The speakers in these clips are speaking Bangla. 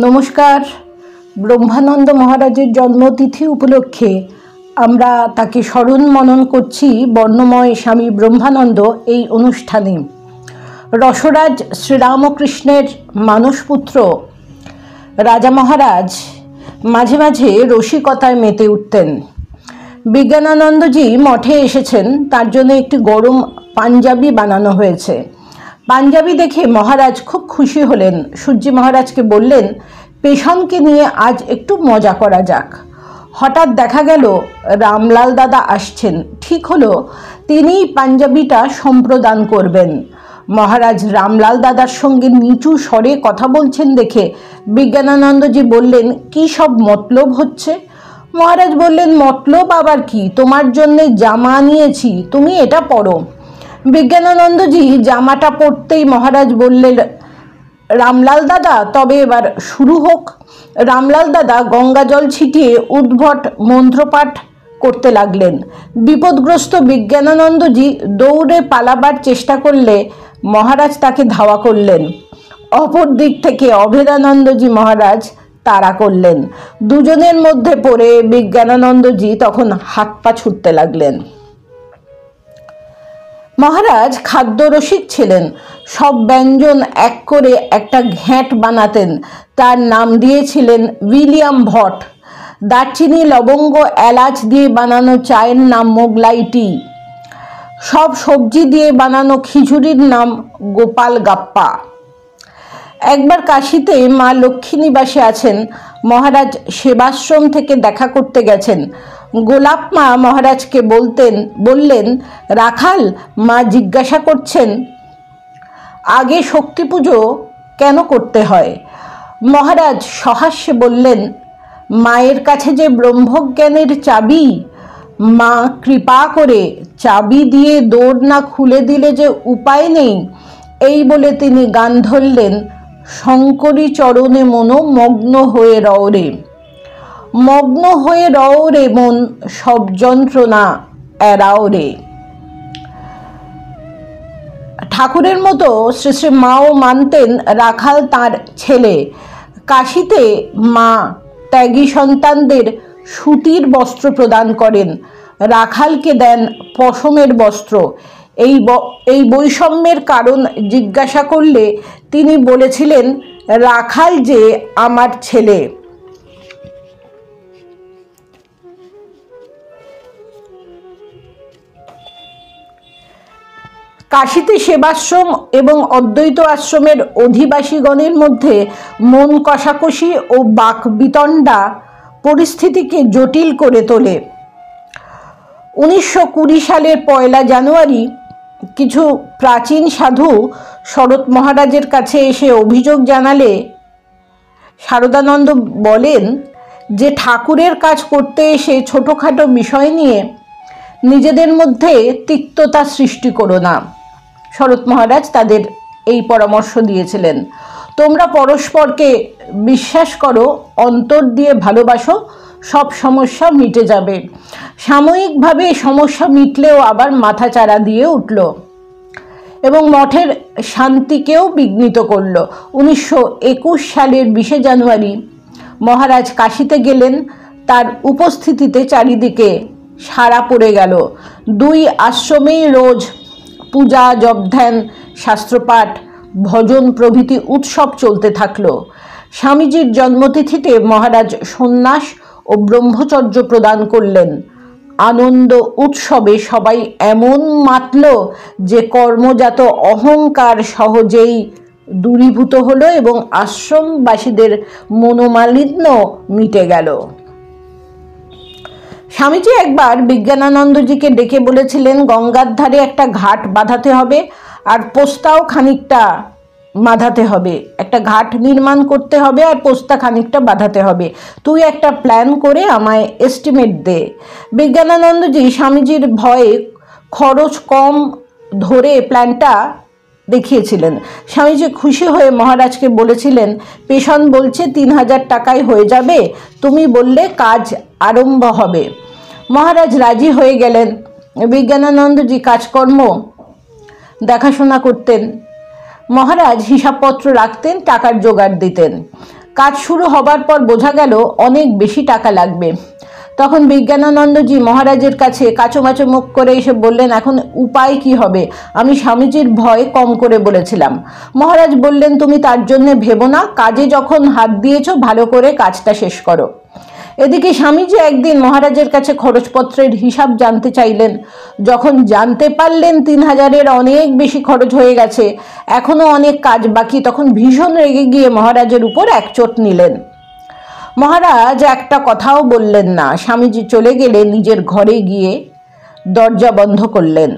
নমস্কার। ব্রহ্মানন্দ মহারাজের জন্মতিথি উপলক্ষে আমরা তাকে স্মরণ মনন করছি বর্ণময় স্বামী ব্রহ্মানন্দ এই অনুষ্ঠানে। রসরাজ শ্রীরামকৃষ্ণের মানসপুত্র রাজা মহারাজ মাঝে মাঝে রসিকতায় মেতে উঠতেন। বিজ্ঞানানন্দজি মঠে এসেছেন, তার জন্য একটি গরম পাঞ্জাবি বানানো হয়েছে। পাঞ্জাবি দেখে মহারাজ খুব খুশি হলেন। সূর্যি মহারাজকে বললেন, পেশনকে নিয়ে আজ একটু মজা করা যাক। হঠাৎ দেখা গেল রামলাল দাদা আসছেন। ঠিক হলো তিনিই পাঞ্জাবিটা সম্প্রদান করবেন। মহারাজ রামলাল দাদার সঙ্গে নিচু স্বরে কথা বলছেন দেখে বিজ্ঞানানন্দজি বললেন, কি সব মতলব হচ্ছে? মহারাজ বললেন, মতলব আবার কি, তোমার জন্যে জামা নিয়েছি, তুমি এটা পরো। বিজ্ঞানানন্দজি জামাটা পরতেই মহারাজ বললেন, রামলাল দাদা তবে এবার শুরু হোক। রামলাল দাদা গঙ্গা জল ছিটিয়ে উদ্ভট মন্ত্রপাঠ করতে লাগলেন। বিপদগ্রস্ত বিজ্ঞানানন্দজি দৌড়ে পালাবার চেষ্টা করলে মহারাজ তাকে ধাওয়া করলেন। অপর দিক থেকে অভেদানন্দজি মহারাজ তাড়া করলেন। দুজনের মধ্যে পড়ে বিজ্ঞানানন্দজি তখন হাত পা ছুটতে লাগলেন। মহারাজ খাদ্যরসিক ছিলেন। সব ব্যঞ্জন এক করে একটা ঘ্যাঁট বানাতেন। তার নাম দিয়েছিলেন উইলিয়াম ভট। দারচিনি, লবঙ্গ, এলাচ দিয়ে বানানো চায়ের নাম মোগলাই টি। সব সবজি দিয়ে বানানো খিচুড়ির নাম গোপাল গাপ্পা। একবার কাশীতে মা লক্ষ্মী নিবাসে আছেন। মহারাজ সেবাশ্রম থেকে দেখা করতে গেছেন। গোলাপ মা মহারাজকে বললেন, রাখাল, মা জিজ্ঞাসা করছেন আগে শক্তি পুজো কেন করতে হয়? মহারাজ সহাস্যে বললেন, মায়ের কাছে যে ব্রহ্মজ্ঞানের চাবি, মা কৃপা করে চাবি দিয়ে দৌড় না খুলে দিলে যে উপায় নেই। এই বলে তিনি গান ধরলেন, শঙ্করী চরণে মনো মগ্ন হয়ে রও রে। মগ্ন হয়ে রও রে মন, সব যন্ত্রণা এড়াও রে। ঠাকুরের মতো শ্রী শ্রী মাও মানতেন রাখাল তার ছেলে। কাশীতে মা ত্যাগী সন্তানদের সুতির বস্ত্র প্রদান করেন, রাখালকে দেন পশমের বস্ত্র। এই বৈষম্যের কারণ জিজ্ঞাসা করলে তিনি বলেছিলেন, রাখাল যে আমার ছেলে। কাশীতে সেবাশ্রম এবং অদ্বৈত আশ্রমের অধিবাসীগণের মধ্যে মন কষাকষি ও বাকবিতণ্ডা পরিস্থিতিকে জটিল করে তোলে। 1920 সালের 1 জানুয়ারি কিছু প্রাচীন সাধু শরৎ মহারাজের কাছে এসে অভিযোগ জানালে শারদানন্দ বলেন যে ঠাকুরের কাজ করতে এসে ছোটোখাটো বিষয় নিয়ে নিজেদের মধ্যে তিক্ততা সৃষ্টি করো না। শরৎ মহারাজ তাদের এই পরামর্শ দিয়েছিলেন, তোমরা পরস্পরকে বিশ্বাস করো, অন্তর দিয়ে ভালোবাসো, সব সমস্যা মিটে যাবে। সাময়িকভাবে সমস্যা মিটলেও আবার মাথাচাড়া দিয়ে উঠল এবং মঠের শান্তিকেও বিঘ্নিত করল। 1921 সালের 20 জানুয়ারি মহারাজ কাশীতে গেলেন। তার উপস্থিতিতে চারিদিকে সাড়া পড়ে গেল। 2 আশ্রমেই রোজ পূজা, জপধ্যান, শাস্ত্রপাঠ, ভজন প্রভৃতি উৎসব চলতে থাকল। স্বামীজির জন্মতিথিতে মহারাজ সন্ন্যাস ও ব্রহ্মচর্য প্রদান করলেন। আনন্দ উৎসবে সবাই এমন মাতল যে কর্মজাত অহংকার সহজেই দূরীভূত হলো এবং আশ্রমবাসীদের মনোমালিন্য মিটে গেল। স্বামীজি একবার বিজ্ঞানানন্দজিকে ডেকে বলেছিলেন, গঙ্গার ধারে একটা ঘাট বাঁধাতে হবে আর পোস্তাও খানিকটা বাঁধাতে হবে। একটা ঘাট নির্মাণ করতে হবে আর পোস্তা খানিকটা বাঁধাতে হবে। তুই একটা প্ল্যান করে আমায় এস্টিমেট দে। বিজ্ঞানানন্দজি স্বামীজির ভয়ে খরচ কম ধরে প্ল্যানটা দেখিয়েছিলেন। স্বামীজি খুশি হয়ে মহারাজকে বলেছিলেন, পেশন বলছে 3000 টাকায় হয়ে যাবে, তুমি বললে কাজ আরম্ভ হবে। মহারাজ রাজি হয়ে গেলেন। বিজ্ঞানানন্দজি কাজকর্ম দেখাশোনা করতেন। মহারাজ হিসাবপত্র রাখতেন, টাকার জোগাড় দিতেন। কাজ শুরু হবার পর বোঝা গেল অনেক বেশি টাকা লাগবে। তখন বিজ্ঞানানন্দজি মহারাজের কাছে কাচুমাচু মুখ করে এসে বললেন, এখন উপায় কি হবে? আমি স্বামীজির ভয় কম করে বলেছিলাম। মহারাজ বললেন, তুমি তার জন্য ভেবো না, কাজে যখন হাত দিয়েছো ভালো করে কাজটা শেষ করো। এদিকে স্বামীজি একদিন মহারাজের কাছে খরচপত্রের হিসাব জানতে চাইলেন। যখন জানতে পারলেন 3000-এর অনেক বেশি খরচ হয়ে গেছে, এখনো অনেক কাজ বাকি, তখন ভীষণ রেগে গিয়ে মহারাজের উপর একচোট নিলেন। মহারাজ একটা কথাও বললেন না। স্বামীজি চলে গেলে নিজের ঘরে গিয়ে দরজা বন্ধ করলেন।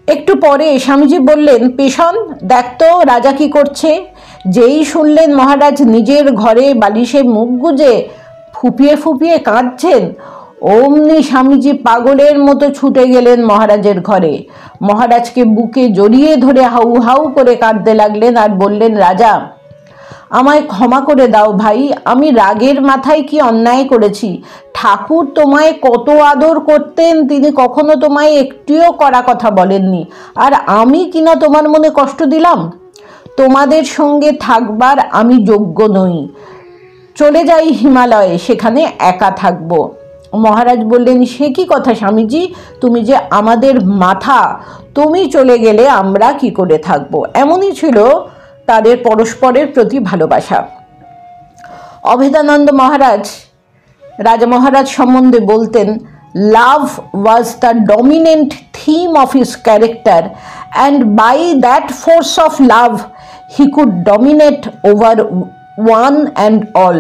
একটু পরে স্বামীজি বললেন, পেশন দেখ তো রাজা কি করছে। যেই শুনলেন মহারাজ নিজের ঘরে বালিশে মুখ গুজে ফুপিয়ে ফুপিয়ে কাঁদছেন, অমনি স্বামীজি পাগলের মতো ছুটে গেলেন মহারাজের ঘরে। মহারাজকে বুকে জড়িয়ে ধরে হাউ হাউ করে কাঁদতে লাগলেন আর বললেন, রাজা আমায় ক্ষমা করে দাও ভাই, আমি রাগের মাথায় কি অন্যায় করেছি। ঠাকুর তোমায় কত আদর করতেন, তিনি কখনো তোমায় একটিও কড়া কথা বলেননি, আর আমি কিনা তোমার মনে কষ্ট দিলাম। তোমাদের সঙ্গে থাকবার আমি যোগ্য নই, চলে যাই হিমালয়ে, সেখানে একা থাকবো। মহারাজ বললেন, সে কি কথা স্বামীজি, তুমি যে আমাদের মাথা, তুমি চলে গেলে আমরা কি করে থাকবো। এমনই ছিল তাদের পরস্পরের প্রতি ভালোবাসা। অভেদানন্দ মহারাজ রাজা মহারাজ সম্বন্ধে বলতেন, love was the dominant theme of his character, and by that force of love he could dominate over one and all.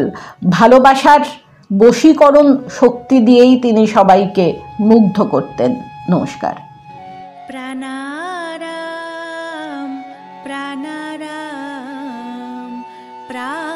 ভালোবাসার বশীকরণ শক্তি দিয়েই তিনি সবাইকে মুগ্ধ করতেন। নমস্কার। প্রাণারাম প্রাণারাম প্রাণ